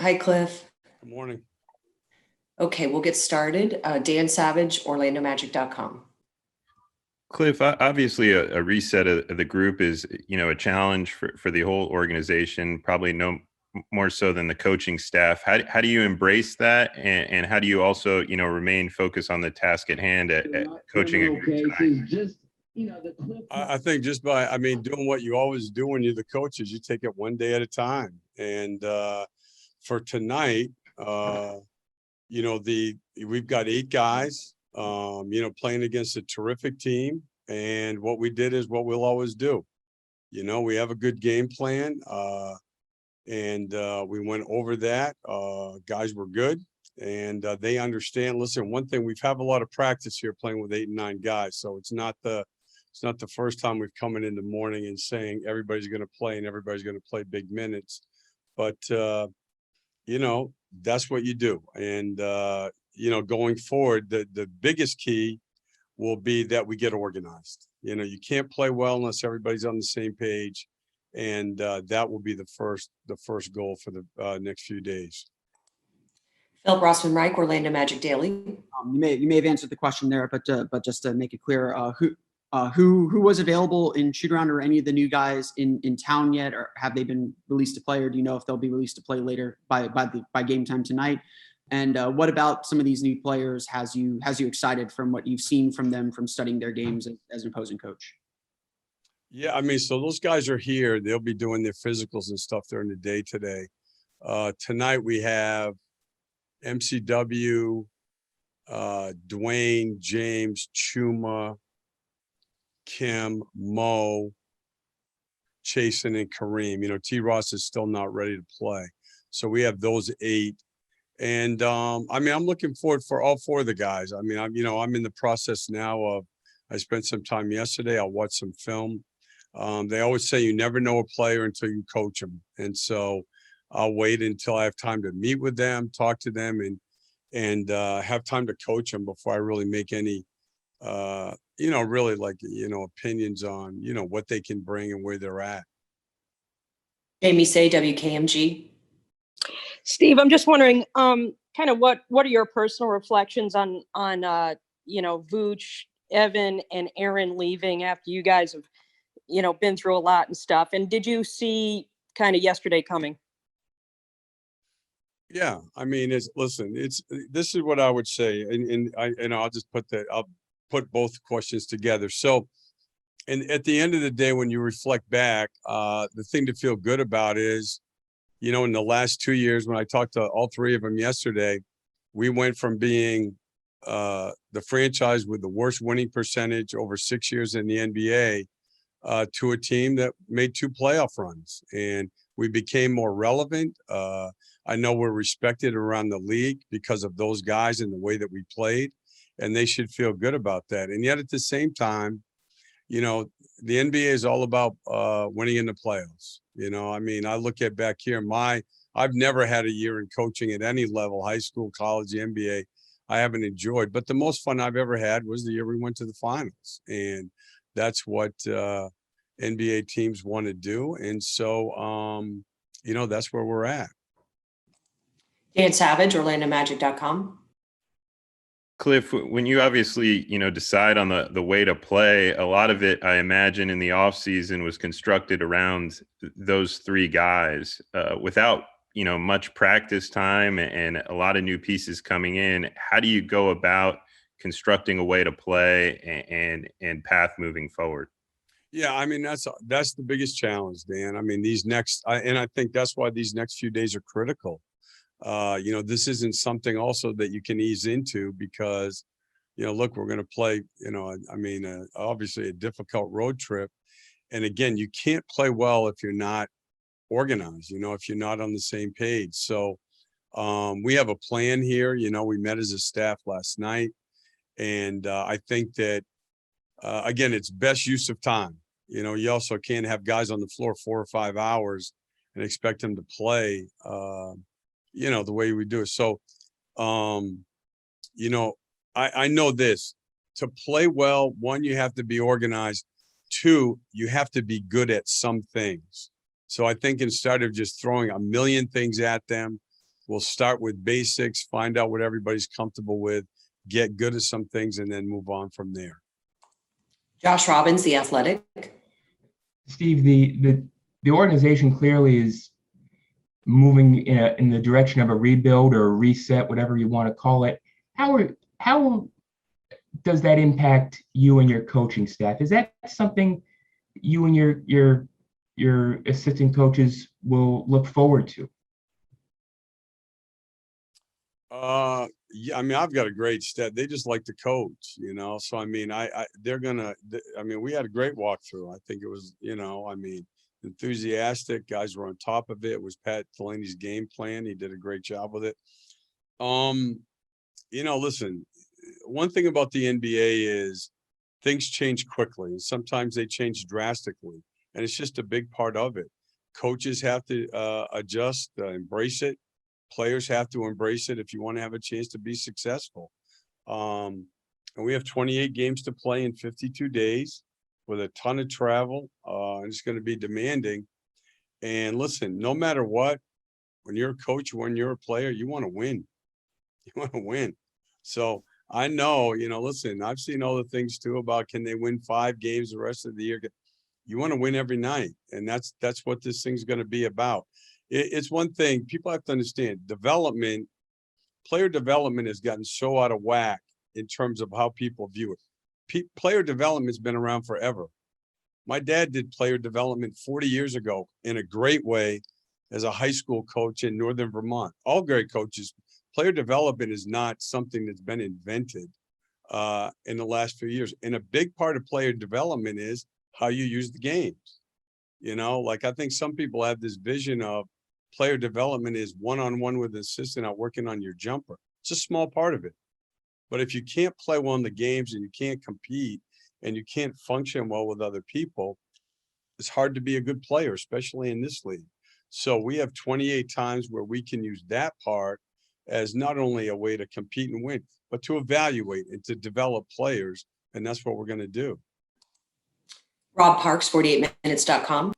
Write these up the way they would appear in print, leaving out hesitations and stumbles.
Hi, Cliff. Good morning. Okay, we'll get started. Dan Savage, OrlandoMagic.com. Cliff, obviously a reset of the group is, a challenge for the whole organization, probably no more so than the coaching staff. How do you embrace that? And how do you also, remain focused on the task at hand at coaching a group tonight? I think just by, doing what you always do when you're the coaches, you take it one day at a time. And for tonight, we've got 8 guys, playing against a terrific team. And what we did is what we'll always do. We have a good game plan, and we went over that. Guys were good, and they understand. Listen, one thing, we've had a lot of practice here playing with 8 and 9 guys, so it's not the first time we've come in the morning and saying everybody's going to play and everybody's going to play big minutes. But that's what you do. And going forward, the biggest key will be that we get organized. You can't play well unless everybody's on the same page, and that will be the first goal for the next few days. Phil Rossman-Reich, Orlando Magic Daily. You may have answered the question there, but just to make it clear, who was available in shoot around, or any of the new guys in town yet, or have they been released to play, or do you know if they'll be released to play later by game time tonight? And what about some of these new players has you excited from what you've seen from them from studying their games as an opposing coach? Yeah, so those guys are here. They'll be doing their physicals and stuff during the day today. Tonight we have MCW, Dwayne, James, Chuma, Kim, Mo, Chasen, and Kareem. T. Ross is still not ready to play. So we have those 8. And I'm looking forward for all 4 of the guys. I'm in the process now of, I spent some time yesterday. I'll watch some film. They always say you never know a player until you coach them. And so I'll wait until I have time to meet with them, talk to them, and have time to coach them before I really make any, opinions on, what they can bring and where they're at. Jamie Say, WKMG. Steve, I'm just wondering, kind of what are your personal reflections on Vooch, Evan, and Aaron leaving after you guys have, been through a lot and stuff? And did you see kind of yesterday coming? Yeah, this is what I would say, and I'll just I'll put both questions together. So, and at the end of the day, when you reflect back, the thing to feel good about is, in the last 2 years, when I talked to all 3 of them yesterday, we went from being the franchise with the worst winning percentage over 6 years in the NBA to a team that made 2 playoff runs, and we became more relevant. I know we're respected around the league because of those guys and the way that we played, and they should feel good about that. And yet at the same time, the NBA is all about winning in the playoffs. I look at back here, I've never had a year in coaching at any level, high school, college, NBA, I haven't enjoyed. But the most fun I've ever had was the year we went to the finals. And that's what NBA teams want to do. And so, that's where we're at. Dan Savage, OrlandoMagic.com. Cliff, when you obviously, decide on the way to play, a lot of it, I imagine, in the offseason was constructed around those 3 guys without, much practice time and a lot of new pieces coming in. How do you go about constructing a way to play and path moving forward? Yeah, that's the biggest challenge, Dan. And I think that's why these next few days are critical. This isn't something also that you can ease into because, look, we're going to play, obviously a difficult road trip. And again, you can't play well if you're not organized, if you're not on the same page. So we have a plan here. We met as a staff last night. And I think that, again, it's best use of time. You also can't have guys on the floor 4 or 5 hours and expect them to play, the way we do it. So, I know this, to play well, 1, you have to be organized. 2, you have to be good at some things. So I think instead of just throwing a million things at them, we'll start with basics, find out what everybody's comfortable with, get good at some things, and then move on from there. Josh Robbins, The Athletic. Steve, the organization clearly is moving in the direction of a rebuild or a reset, whatever you want to call it. How does that impact you and your coaching staff? Is that something you and your assistant coaches will look forward to? Yeah, I mean, I've got a great staff. They just like to coach, you know. So I mean, we had a great walkthrough. I think it was, enthusiastic. Guys were on top of it. It was Pat Delaney's game plan. He did a great job with it. Listen, one thing about the NBA is things change quickly, and sometimes they change drastically, and it's just a big part of it. Coaches have to adjust, embrace it. Players have to embrace it if you want to have a chance to be successful. And we have 28 games to play in 52 days with a ton of travel. And it's going to be demanding. And listen, no matter what, when you're a coach, when you're a player, you want to win. You want to win. So I know, listen, I've seen all the things too about can they win 5 games the rest of the year? You want to win every night. And that's what this thing's going to be about. It's one thing people have to understand. Player development has gotten so out of whack in terms of how people view it. Player development's been around forever. My dad did player development 40 years ago in a great way as a high school coach in Northern Vermont. All great coaches. Player development is not something that's been invented in the last few years. And a big part of player development is how you use the games. I think some people have this vision of player development is one-on-one with an assistant out working on your jumper. It's a small part of it. But if you can't play well in the games and you can't compete and you can't function well with other people, it's hard to be a good player, especially in this league. So we have 28 times where we can use that part as not only a way to compete and win, but to evaluate and to develop players. And that's what we're going to do. Rob Parks, 48minutes.com.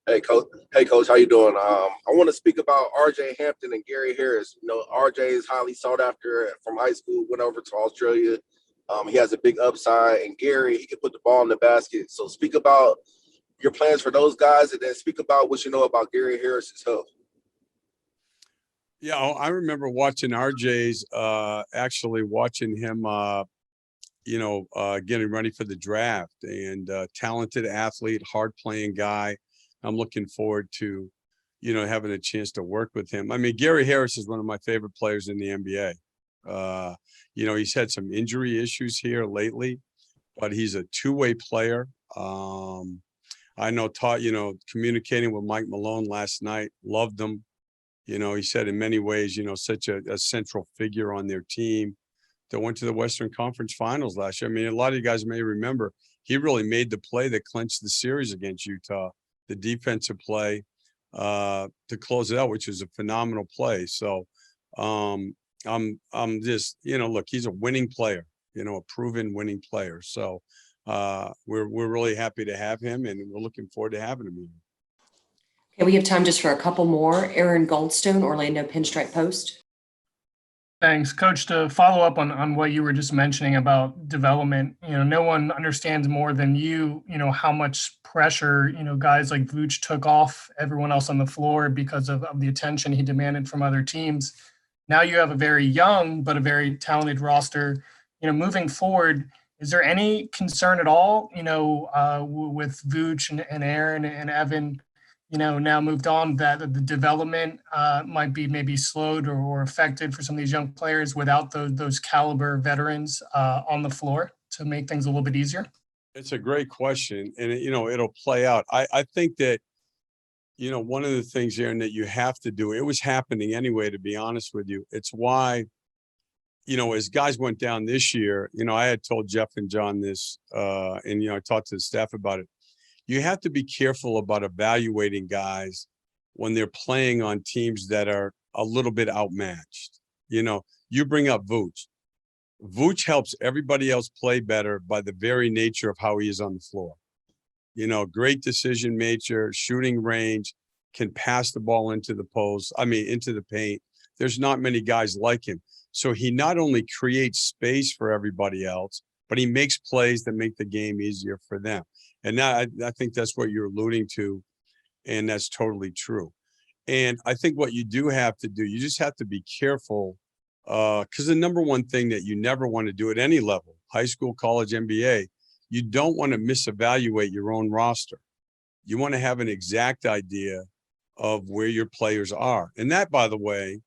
Hey, coach. How you doing? I want to speak about R.J. Hampton and Gary Harris. R.J. is highly sought after from high school, went over to Australia. He has a big upside, and Gary, he can put the ball in the basket. So speak about your plans for those guys, and then speak about what you know about Gary Harris's health. Yeah, I remember watching RJ's, actually watching him, getting ready for the draft, and talented athlete, hard playing guy. I'm looking forward to, having a chance to work with him. I mean, Gary Harris is one of my favorite players in the NBA. He's had some injury issues here lately, but he's a two-way player. I know, communicating with Mike Malone last night, loved him. He said in many ways, such a central figure on their team that went to the Western Conference Finals last year. I mean, a lot of you guys may remember, he really made the play that clinched the series against Utah, the defensive play to close it out, which is a phenomenal play. So I'm just, look, he's a winning player, a proven winning player. So we're really happy to have him, and we're looking forward to having him here. Okay, we have time just for a couple more. Aaron Goldstone, Orlando Pinstripe Post. Thanks, Coach. To follow up on what you were just mentioning about development, no one understands more than you, how much pressure, guys like Vuce took off everyone else on the floor because of the attention he demanded from other teams. Now you have a very young but a very talented roster. Moving forward, is there any concern at all, with Vuce and Aaron and Evan, now moved on, that the development might be maybe slowed or affected for some of these young players without those caliber veterans on the floor to make things a little bit easier? It's a great question, and it'll play out. I think that, one of the things, Aaron, that you have to do, it was happening anyway, to be honest with you. It's why, as guys went down this year, I had told Jeff and John this, and, I talked to the staff about it. You have to be careful about evaluating guys when they're playing on teams that are a little bit outmatched. You bring up Vuce. Vuce helps everybody else play better by the very nature of how he is on the floor. Great decision maker, shooting range, can pass the ball into the post. Into the paint. There's not many guys like him. So he not only creates space for everybody else, but he makes plays that make the game easier for them. And that, I think that's what you're alluding to. And that's totally true. And I think what you do have to do, you just have to be careful, because the number one thing that you never want to do at any level, high school, college, NBA, you don't want to misevaluate your own roster. You want to have an exact idea of where your players are. And that, by the way,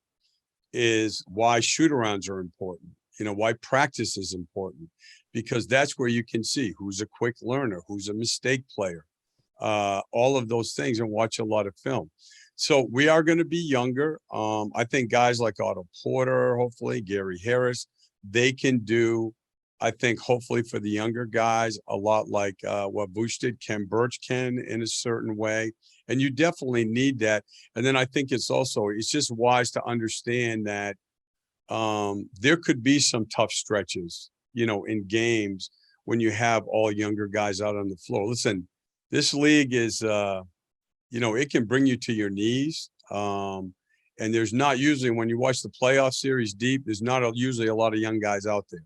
is why shoot-arounds are important, why practice is important, because that's where you can see who's a quick learner, who's a mistake player, all of those things, and watch a lot of film. So we are going to be younger. I think guys like Otto Porter, hopefully Gary Harris, they can do, I think, hopefully for the younger guys, a lot like what Vuce did, Ken Birch can in a certain way. And you definitely need that. And then I think it's just wise to understand that there could be some tough stretches, in games when you have all younger guys out on the floor. Listen, this league is, it can bring you to your knees. And there's not usually, when you watch the playoff series deep, there's not usually a lot of young guys out there.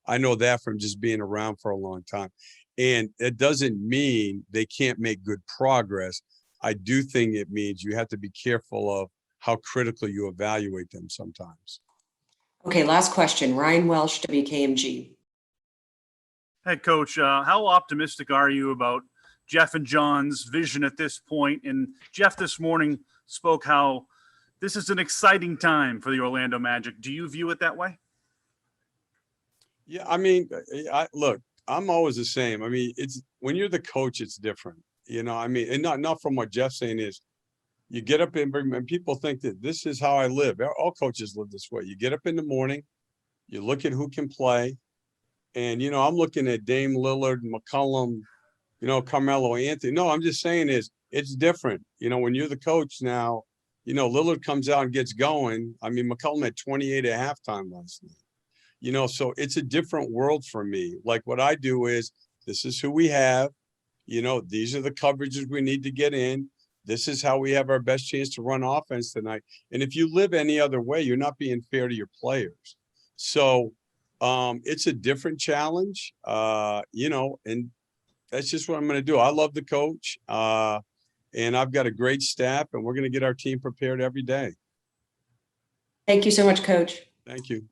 I know that from just being around for a long time. And it doesn't mean they can't make good progress. I do think it means you have to be careful of how critical you evaluate them sometimes. Okay, last question. Ryan Welsh, WKMG. Hey, Coach, how optimistic are you about Jeff and John's vision at this point? And Jeff this morning spoke how this is an exciting time for the Orlando Magic. Do you view it that way? Yeah, look, I'm always the same. It's when you're the coach, it's different. And not from what Jeff's saying is, you get up and people think that this is how I live. All coaches live this way. You get up in the morning, you look at who can play. And, I'm looking at Dame Lillard, McCollum, Carmelo Anthony. No, I'm just saying it's different. When you're the coach now, Lillard comes out and gets going. McCollum had 28 at halftime last night. So it's a different world for me. Like what I do is, this is who we have. These are the coverages we need to get in. This is how we have our best chance to run offense tonight. And if you live any other way, you're not being fair to your players. So it's a different challenge, and that's just what I'm going to do. I love the coach, and I've got a great staff, and we're going to get our team prepared every day. Thank you so much, Coach. Thank you.